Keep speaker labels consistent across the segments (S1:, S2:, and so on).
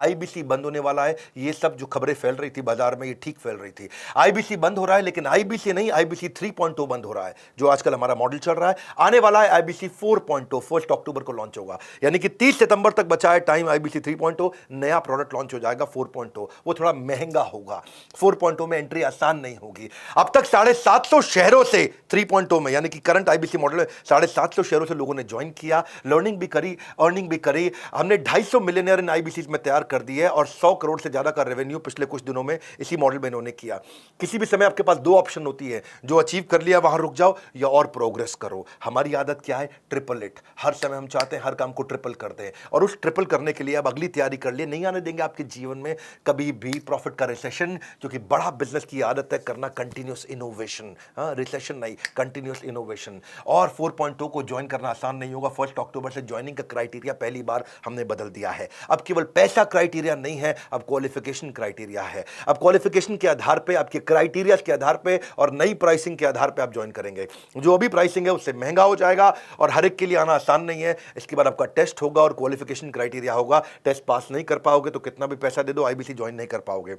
S1: IBC बंद होने वाला है। ये सब जो खबरें फैल रही थी बाजार में, ये ठीक फैल रही थी। आईबीसी बंद हो रहा है, लेकिन आईबीसी नहीं, आईबीसी 3.0 बंद हो रहा है, जो आजकल हमारा मॉडल चल रहा है। आने वाला है आईबीसी 4.0, 1 अक्टूबर को लॉन्च होगा, यानी कि 30 सितंबर तक बचा है टाइम। आईबीसी 3.0 नया प्रोडक्ट लॉन्च हो जाएगा। 4.0 वो थोड़ा महंगा होगा, 4.0 में एंट्री आसान नहीं होगी। अब तक 750 शहरों से 3.0 में, यानी कि करंट आईबीसी मॉडल में 750 शहरों से लोगों ने ज्वाइन किया, लर्निंग भी करी, अर्निंग भी करी। हमने 250 मिलियनर इन आईबीसी में तैयार कर दिए और 100 करोड़ से ज्यादा का रेवेन्यू पिछले कुछ दिनों में इसी मॉडल में इन्होंने किया। किसी भी समय आपके पास दो ऑप्शन होती है, जो अचीव कर लिया वहां रुक जाओ या और प्रोग्रेस करो। हमारी आदत क्या है? Triple it. हर समय हम चाहते हैं हर काम को ट्रिपल कर दें, और उस ट्रिपल करने के लिए अब अगली तैयारी कर लिए। नहीं आने देंगे आपके जीवन में कभी भी प्रॉफिट का रिसेशन, क्योंकि बड़ा बिजनेस की आदत है करना कंटिन्यूअस इनोवेशन। रिसेशन नहीं, कंटिन्यूअस इनोवेशन। और 4.0 को ज्वाइन करना आसान नहीं होगा। 1 अक्टूबर से ज्वाइनिंग का क्राइटेरिया पहली बार हमने बदल दिया है। अब केवल पैसा क्राइटेरिया नहीं है, अब क्वालिफिकेशन क्राइटेरिया है। अब क्वालिफिकेशन के आधार पे, आपके क्राइटेरिया के आधार पे और नई प्राइसिंग के आधार पे आप ज्वाइन करेंगे। जो अभी प्राइसिंग है उससे महंगा हो जाएगा, और हर एक के लिए आना आसान नहीं है। इसके बाद आपका टेस्ट होगा और क्वालिफिकेशन क्राइटेरिया होगा। टेस्ट पास नहीं कर पाओगे तो कितना भी पैसा दे दो, आईबीसी ज्वाइन नहीं कर पाओगे।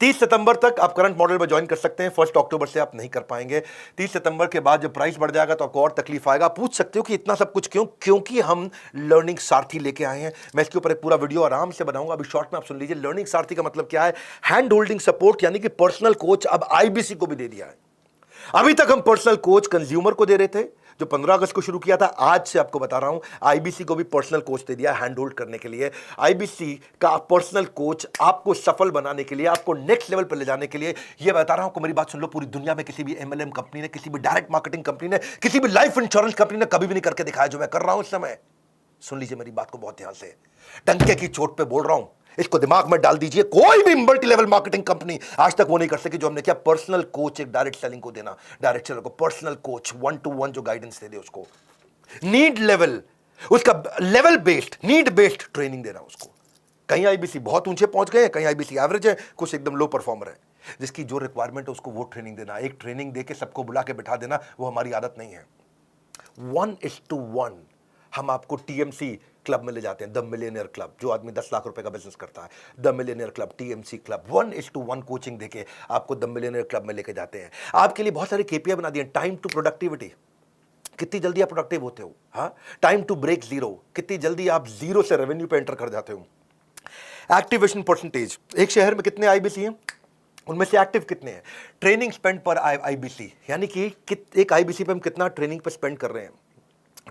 S1: 30 सितंबर तक आप करंट मॉडल में ज्वाइन कर सकते हैं, 1 अक्टूबर से आप नहीं कर पाएंगे। 30 सितंबर के बाद जब प्राइस बढ़ जाएगा तो आपको और तकलीफ आएगा। पूछ सकते हो कि इतना सब कुछ क्यों? क्योंकि हम लर्निंग सारथी लेके आए हैं। मैं इसके ऊपर एक पूरा वीडियो आराम से बनाऊंगा, अभी शॉर्ट में आप सुन लीजिए। लर्निंग सारथी का मतलब क्या है? हैंड होल्डिंग सपोर्ट, यानी कि पर्सनल कोच अब आईबीसी को भी दे दिया है। अभी तक हम पर्सनल कोच कंज्यूमर को दे रहे थे, जो 15 अगस्त को शुरू किया था। आज से आपको बता रहा हूं, आईबीसी को भी पर्सनल कोच दे दिया हैंड होल्ड करने के लिए। आईबीसी का पर्सनल कोच आपको सफल बनाने के लिए, आपको नेक्स्ट लेवल पर ले जाने के लिए। यह बता रहा हूं को मेरी बात सुन लो, पूरी दुनिया में किसी भी एमएलएम कंपनी ने, किसी भी डायरेक्ट मार्केटिंग कंपनी ने, किसी भी लाइफ इंश्योरेंस कंपनी ने कभी भी नहीं करके दिखाया जो मैं कर रहा हूं इस समय। सुन लीजिए मेरी बात को बहुत ध्यान से, डंके की चोट पे बोल रहा हूं, इसको दिमाग में डाल दीजिए। कोई भी मल्टी लेवल मार्केटिंग कंपनी आज तक वो नहीं कर सकी जो हमने किया। पर्सनल कोच एक डायरेक्ट सेलिंग को देना, डायरेक्ट सेलर को पर्सनल कोच 1-to-1 जो गाइडेंस दे दे उसको, नीड लेवल, उसका level based, need based training देना उसको। कहीं आईबीसी बहुत ऊंचे पहुंच गए हैं, कहीं आईबीसी एवरेज है, कुछ एकदम लो परफॉर्मर है। जिसकी जो रिक्वायरमेंट है उसको वो ट्रेनिंग देना। एक ट्रेनिंग देके सबको बुला के बिठा देना, वो हमारी आदत नहीं है। 1:1 हम आपको टीएमसी क्लब में ले जाते हैं, द मिलियनियर क्लब। जो आदमी 10 लाख रुपए का बिजनेस करता है, the millionaire club, TMC club, 1:1 coaching देके आपको द मिलियनियर क्लब में लेके जाते हैं। आपके लिए बहुत सारे केपीआई बना दिए। टाइम टू प्रोडक्टिविटी, कितनी जल्दी आप प्रोडक्टिव होते हो। हाँ, टाइम टू ब्रेक जीरो, कितनी जल्दी आप जीरो से रेवेन्यू पे एंटर कर जाते हो। एक्टिवेशन परसेंटेज, एक शहर में कितने आईबीसी हैं, उनमें से एक्टिव कितने हैं। ट्रेनिंग स्पेंड पर आईबीसी, यानी कि एक आईबीसी पे हम कितना ट्रेनिंग पे स्पेंड कर रहे हैं।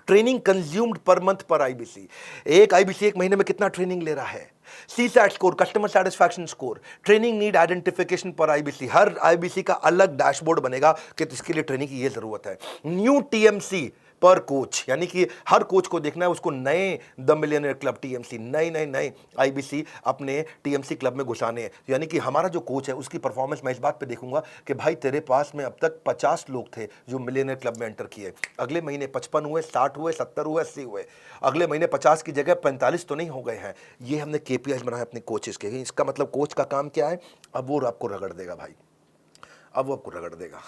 S1: ट्रेनिंग कंज्यूम्ड पर मंथ पर आईबीसी, एक आईबीसी एक महीने में कितना ट्रेनिंग ले रहा है। CSAT score, customer satisfaction score, training need identification पर आईबीसी। हर आईबीसी का अलग डैशबोर्ड बनेगा कि इसके लिए ट्रेनिंग की ये जरूरत है। न्यू टीएमसी पर कोच, यानी कि हर कोच को देखना है उसको नए द मिलियनियर क्लब टीएमसी, नए आईबीसी अपने टीएमसी क्लब में घुसाने हैं। यानी कि हमारा जो कोच है उसकी परफॉर्मेंस मैं इस बात पे देखूंगा कि भाई तेरे पास में अब तक 50 लोग थे जो मिलियनियर क्लब में एंटर किए, अगले महीने 55 हुए, 60 हुए, 70 हुए, 80 हुए, अगले महीने 50 की जगह 45 तो नहीं हो गए हैं। ये हमने केपीआई बनाया अपने कोचेस के। इसका मतलब कोच का काम क्या है? अब वो आपको रगड़ देगा भाई, अब वो आपको रगड़ देगा।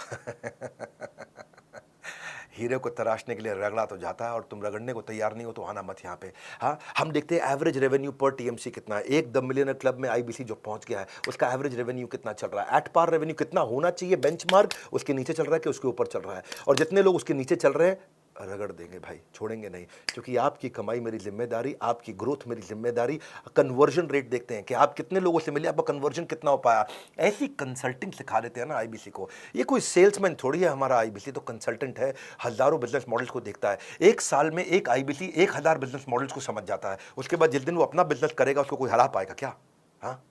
S1: हीरे को तराशने के लिए रगड़ा तो जाता है, और तुम रगड़ने को तैयार नहीं हो तो आना मत यहाँ पे। हाँ, हम देखते हैं एवरेज रेवेन्यू पर टीएमसी कितना है। एक द मिलियनर क्लब में आईबीसी जो पहुंच गया है उसका एवरेज रेवेन्यू कितना चल रहा है। एट पार रेवेन्यू कितना होना चाहिए, बेंचमार्क उसके नीचे चल रहा है कि उसके ऊपर चल रहा है। और जितने लोग उसके नीचे चल रहे हैं रगड़ देंगे भाई, छोड़ेंगे नहीं, क्योंकि आपकी कमाई मेरी जिम्मेदारी, आपकी ग्रोथ मेरी जिम्मेदारी। कन्वर्जन रेट देखते हैं कि आप कितने लोगों से मिले, आपका कन्वर्जन कितना हो पाया। ऐसी कंसल्टिंग सिखा देते हैं ना आईबीसी को। ये कोई सेल्समैन थोड़ी है हमारा आईबीसी, तो कंसल्टेंट है, हजारों बिजनेस मॉडल्स को देखता है। एक साल में एक आईबीसी 1000 बिजनेस मॉडल्स को समझ जाता है। उसके बाद जिस दिन वो अपना बिजनेस करेगा उसको कोई हरा पाएगा क्या? हाँ,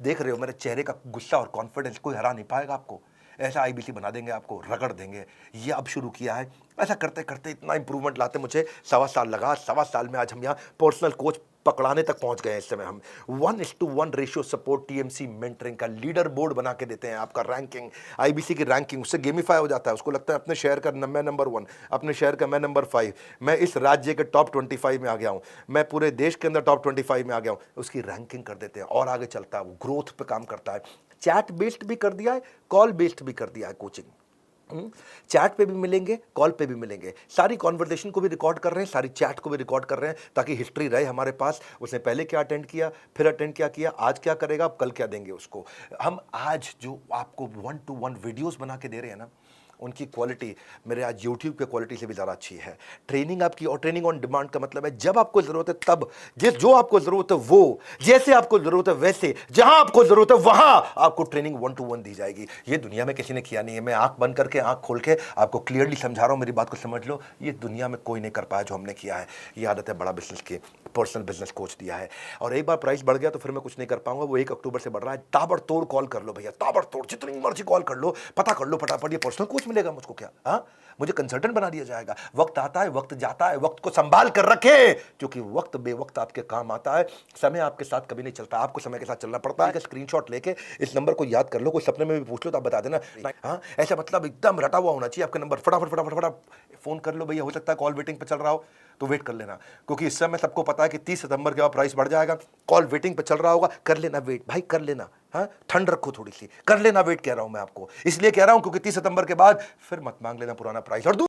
S1: देख रहे हो मेरे चेहरे का गुस्सा और कॉन्फिडेंस, कोई हरा नहीं पाएगा आपको। ऐसा आईबीसी बना देंगे आपको, रगड़ देंगे। ये अब शुरू किया है। ऐसा करते करते इतना इंप्रूवमेंट लाते मुझे 1.25 साल लगा। 1.25 साल में आज हम यहाँ पर्सनल कोच पकड़ाने तक पहुंच गए हैं। इस समय हम 1:1 रेशियो सपोर्ट टीएमसी मेंटरिंग का लीडर बोर्ड बना के देते हैं। आपका रैंकिंग, आईबीसी की रैंकिंग उससे गेमिफाई हो जाता है। उसको लगता है अपने शहर का मैं नंबर 1, अपने शहर का मैं नंबर 5, मैं इस राज्य के टॉप 25 में आ गया हूं, मैं पूरे देश के अंदर टॉप 25 में आ गया हूं। उसकी रैंकिंग कर देते हैं और आगे चलता है, वो ग्रोथ पे काम करता है। चैट बेस्ड भी कर दिया है, कॉल बेस्ड भी कर दिया है कोचिंग। चैट पे भी मिलेंगे, कॉल पे भी मिलेंगे, सारी कॉन्वर्सेशन को भी रिकॉर्ड कर रहे हैं, सारी चैट को भी रिकॉर्ड कर रहे हैं, ताकि हिस्ट्री रहे हमारे पास। उसने पहले क्या अटेंड किया, फिर अटेंड क्या किया, आज क्या करेगा, कल क्या देंगे उसको। हम आज जो आपको 1-to-1 वीडियोस बना के दे रहे हैं ना, उनकी क्वालिटी मेरे आज YouTube के क्वालिटी से भी ज़्यादा अच्छी है। ट्रेनिंग आपकी, और ट्रेनिंग ऑन डिमांड का मतलब है जब आपको ज़रूरत है तब, जिस जो आपको ज़रूरत है वो, जैसे आपको ज़रूरत है वैसे, जहां आपको ज़रूरत है वहां आपको ट्रेनिंग 1-to-1 दी जाएगी। ये दुनिया में किसी ने किया नहीं है। मैं आंख बंद करके, आंख खोल के आपको क्लियरली समझा रहा हूं, मेरी बात को समझ लो। ये दुनिया में कोई नहीं कर पाया जो हमने किया है। ये आदत है बड़ा बिजनेस की, पर्सनल बिजनेस कोच दिया है। और एक बार प्राइस बढ़ गया तो फिर मैं कुछ नहीं कर पाऊंगा। वो 1 अक्टूबर से बढ़ रहा है। ताबड़तोड़ कॉल कर लो भैया, ताबड़तोड़, जितनी मर्जी कॉल कर लो, पता कर लो फटाफट। ये पर्सनल कोच मिलेगा मुझको क्या? हाँ, मुझे कंसल्टेंट बना दिया जाएगा। वक्त आता है, वक्त जाता है, वक्त को संभाल कर रखे, क्योंकि वक्त बेवक्त आपके काम आता है। समय आपके साथ कभी नहीं चलता, आपको समय के साथ चलना पड़ता है। स्क्रीनशॉट लेके इस नंबर को याद कर लो, कोई सपने में भी पूछ लो तो आप बता देना। हाँ, ऐसा मतलब एकदम रटा हुआ होना चाहिए आपका नंबर। फटाफट फटाफट फटाफट फोन कर लो भैया। हो सकता है कॉल वेटिंग पे चल रहा हो तो वेट कर लेना, क्योंकि इस समय सबको पता है कि 30 सितंबर के बाद प्राइस बढ़ जाएगा। कॉल वेटिंग पे चल रहा होगा, कर लेना वेट भाई, कर लेना। हाँ, ठंड रखो थोड़ी सी, कर लेना वेट, कह रहा हूं मैं आपको। इसलिए कह रहा हूं क्योंकि 30 सितंबर के बाद फिर मत मांग लेना पुराना प्राइस। और